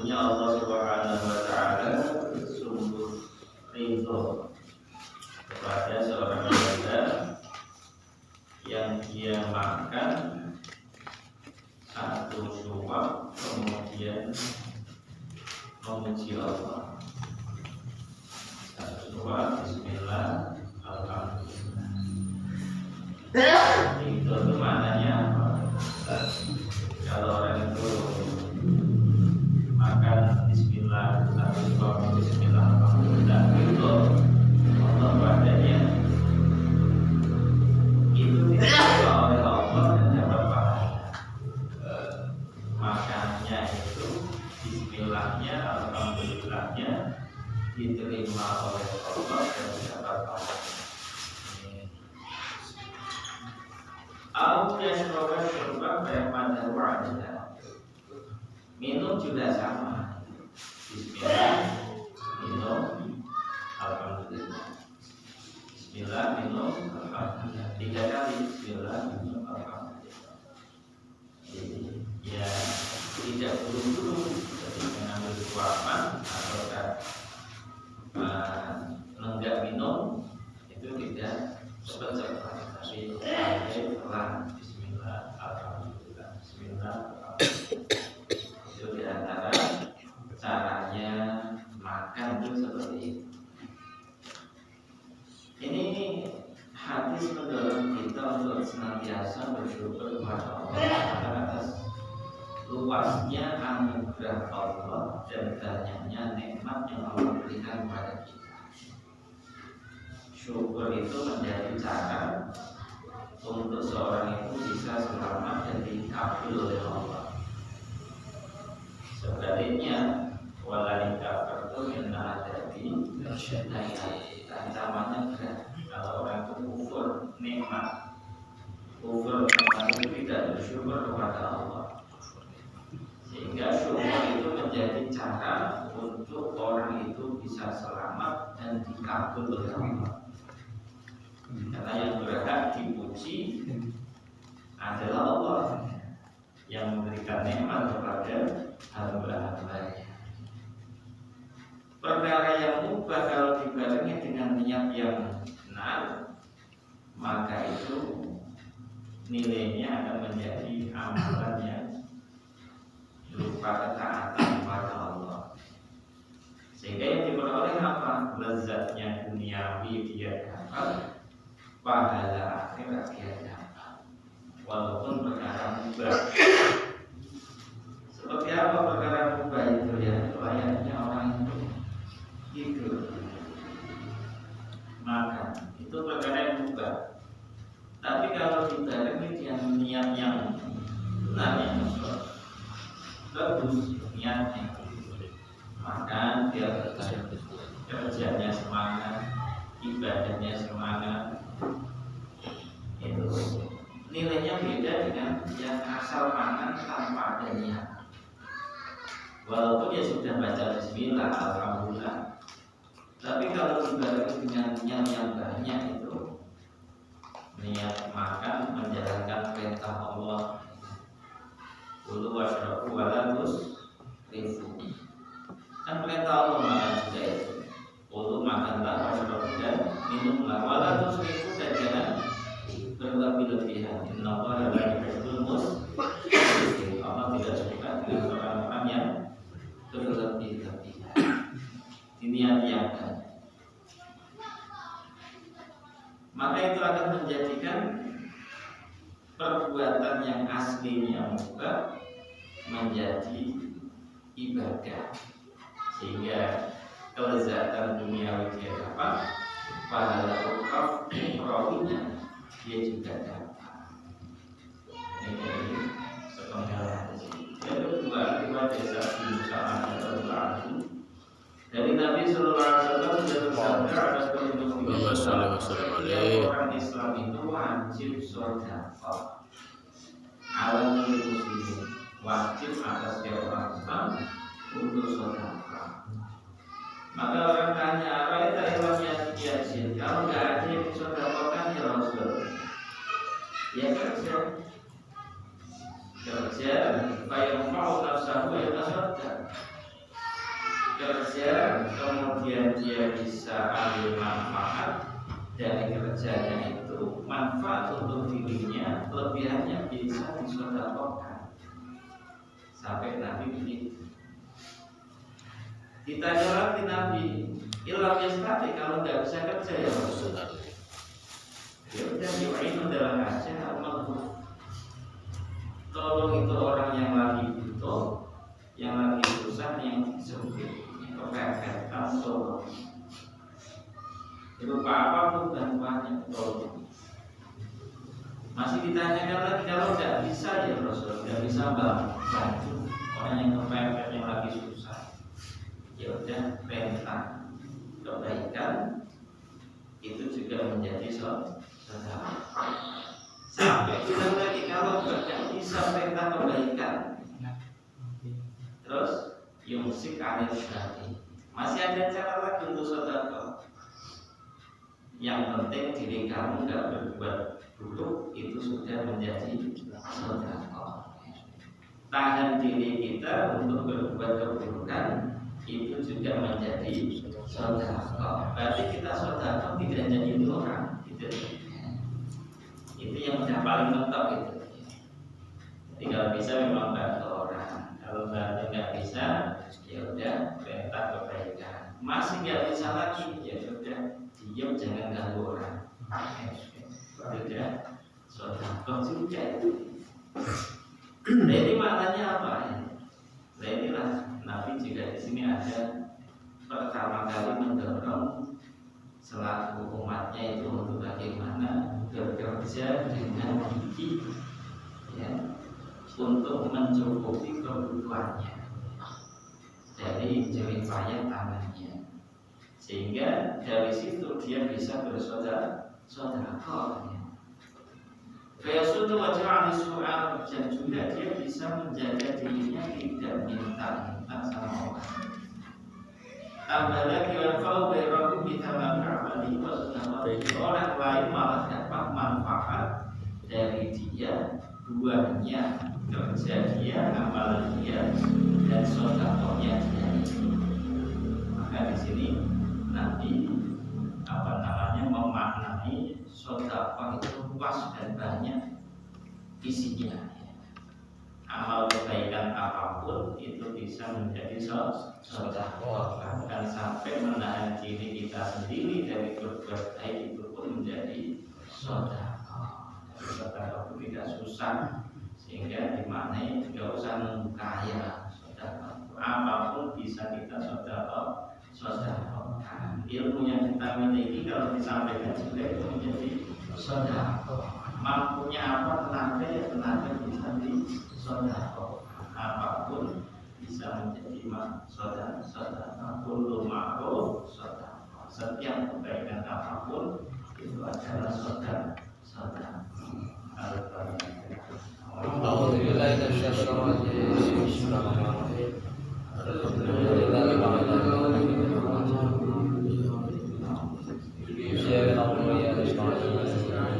Sesungguhnya Allah Subhanahu wa Ta'ala sungguh ridho kepada seorang hamba yang dia makan satu suap kemudian memuji Allah. Satu suap, Bismillah, Alhamdulillah. Itu maknanya apa? Kalau orang itu makan Bismillah, satu suap Bismillah, Alhamdulillah, itu Allah padanya itu diterima oleh Allah dan dapat pahala. Makannya itu Bismillahnya, Alhamdulillahnya diterima oleh Allah dan dapat pahala. Aku yashroba syurban bayamadahu adillah. Minum juga sama. Bismillah, minum, Alhamdulillah. Bismillah, minum, Alhamdulillah. 3 kali Bismillah, minum, Alhamdulillah. Jadi ya tidak buru-buru ketika mengambil suapan atau menenggak minum itu tidak cepat-cepat, tapi pelan. Bismillah, Alhamdulillah. Bismillah, Alhamdulillah. Itu diantara caranya makan itu seperti itu. Ini hadis mendorong kita untuk senantiasa bersyukur kepada Allah atas luasnya anugerah Allah dan banyaknya nikmat yang Allah berikan kepada kita. Syukur itu menjadi cara untuk seorang itu bisa selamat dan dikabul oleh Allah. Sebaliknya, walai kafartu minna adabi ancamannya berat. Kalau orang itu kufur nikmat, kufur nikmat itu tidak bersyukur kepada Allah, sehingga syukur itu menjadi cara untuk orang itu bisa selamat dan dikabul oleh Allah. Karena yang berhak dipuji adalah Allah yang memberikan nikmat kepada hamba-hambanya. Perkara yang mubah kalau dibarengi dengan niat yang benar, maka itu nilainya akan menjadi amalan yang berupa ketaatan kepada Allah. Sehingga yang diperoleh apa? Lezatnya duniawi dia dapat, pahala akhirat dia dapat, walaupun perkara mubah. Seperti apa perkara mubah itu ya? Layaknya orang itu hidup, makan, itu perkara yang mubah. Tapi kalau dibarengi dengan niat yang benar, yang bagus niatnya, makan biar kerjanya semangat, ibadahnya semangat, itu nilainya beda dengan yang asal makan tanpa ada niat. Walaupun ya sudah baca Bismillah, Alhamdulillah, tapi kalau dibarengi dengan niat yang banyak itu, niat makan menjalankan perintah Allah, Qulu washrabu wala tusrifu. Kan perintah Allah makan juga itu. Qulu makanlah, washrabu dan minumlah, wala tusrifu dan jangan berlebih-lebihan. Innallaha la yuhibbul musrifin. Allah tidak suka dengan orang-orang yang berlebih-lebihan. Diniat-niatkan. Maka itu akan menjadikan perbuatan yang aslinya mubah menjadi ibadah, sehingga kelezatan duniawi dia dapat, pahala ukhrawiynya dia juga dapat. Ini Nabi Sallallahu Alaihi Wasallam sudah bersabda ada orang Islam itu wajib sedekah. Alam muslimin wajib atas setiap orang Islam untuk sedekah. Maka orang tanya, apa itu ilmunya yasin? Kalau nggak ada yang disedekahkan ya Rasul, ya kerja, bayar mau nafsahu ya tasadaq. Kerja, kemudian dia bisa ambil manfaat dari kerjanya itu, manfaat untuk dirinya, kelebihannya bisa disedekahkan. Sampai Nabi begitu. Ditanya lagi Nabi, ilam yastati, kalau nggak bisa kerja ya Rasulullah. Ya udah yu'in adalah aja amal. Tolong itu orang yang lagi butuh, yang lagi susah, yang sempit, yang kepepet, tolong. Itu apapun bantuannya tolong. Masih ditanyakan lagi, kalau nggak bisa ya Rasul, nggak bisa bantu orang yang kepepet, yang lagi susah. Ya udah perintah kebaikan itu juga menjadi sedekah. Sampai bilang lagi kalau nggak bisa perintah kebaikan, terus yumsik anil syari. Masih ada cara lagi untuk sedekah. Yang penting diri kamu nggak berbuat buruk, itu sudah menjadi sedekah. Tahan diri kita untuk berbuat keburukan, itu juga menjadi sedekah. Berarti kita sedekah tidak jadi orang, gitu. Itu yang sudah paling mentok itu. Jadi kalau bisa memang bantu orang. Kalau nggak bisa, ya udah perintah kebaikan. Masih nggak bisa lagi, ya sudah diam, jangan ganggu orang. Sudah sedekah juga itu. Jadi maknanya apa ya? Nah inilah Nabi juga di sini ada pertama kali mendorong selaku umatnya itu untuk bagaimana bekerja dengan gigi, ya, untuk mencukupi kebutuhannya dari jerih payah tangannya, sehingga dari situ dia bisa bersedekah. Fayasudu wajah soal, dan juga dia bisa menjaga dirinya tidak minta-minta sama orang. Tambah lagi kalau berlaku kita mengabadi orang lain malah dapat manfaat dari dia, duanya, kerja dia, amalan dia, dan sedekahnya dia. Maka di sini Nabi memaknai sedekah itu luas dan banyak isinya. Amal kebaikan apapun itu bisa menjadi sedekah. Bahkan sampai menahan diri kita sendiri dari berbuat baik itu pun menjadi sedekah. Sedekah itu tidak susah, sehingga dimaknai tidak usah kaya. Sedekah apapun bisa kita sedekah. Ilmu yang kita miliki kalau disampaikan juga itu menjadi sedekah. Mampunya apa, tenaga bisa disedekah. Apapun bisa menjadi sedekah. Kullu ma'ruf sedekah. Setiap kebaikan apapun itu adalah sedekah. Alhamdulillah.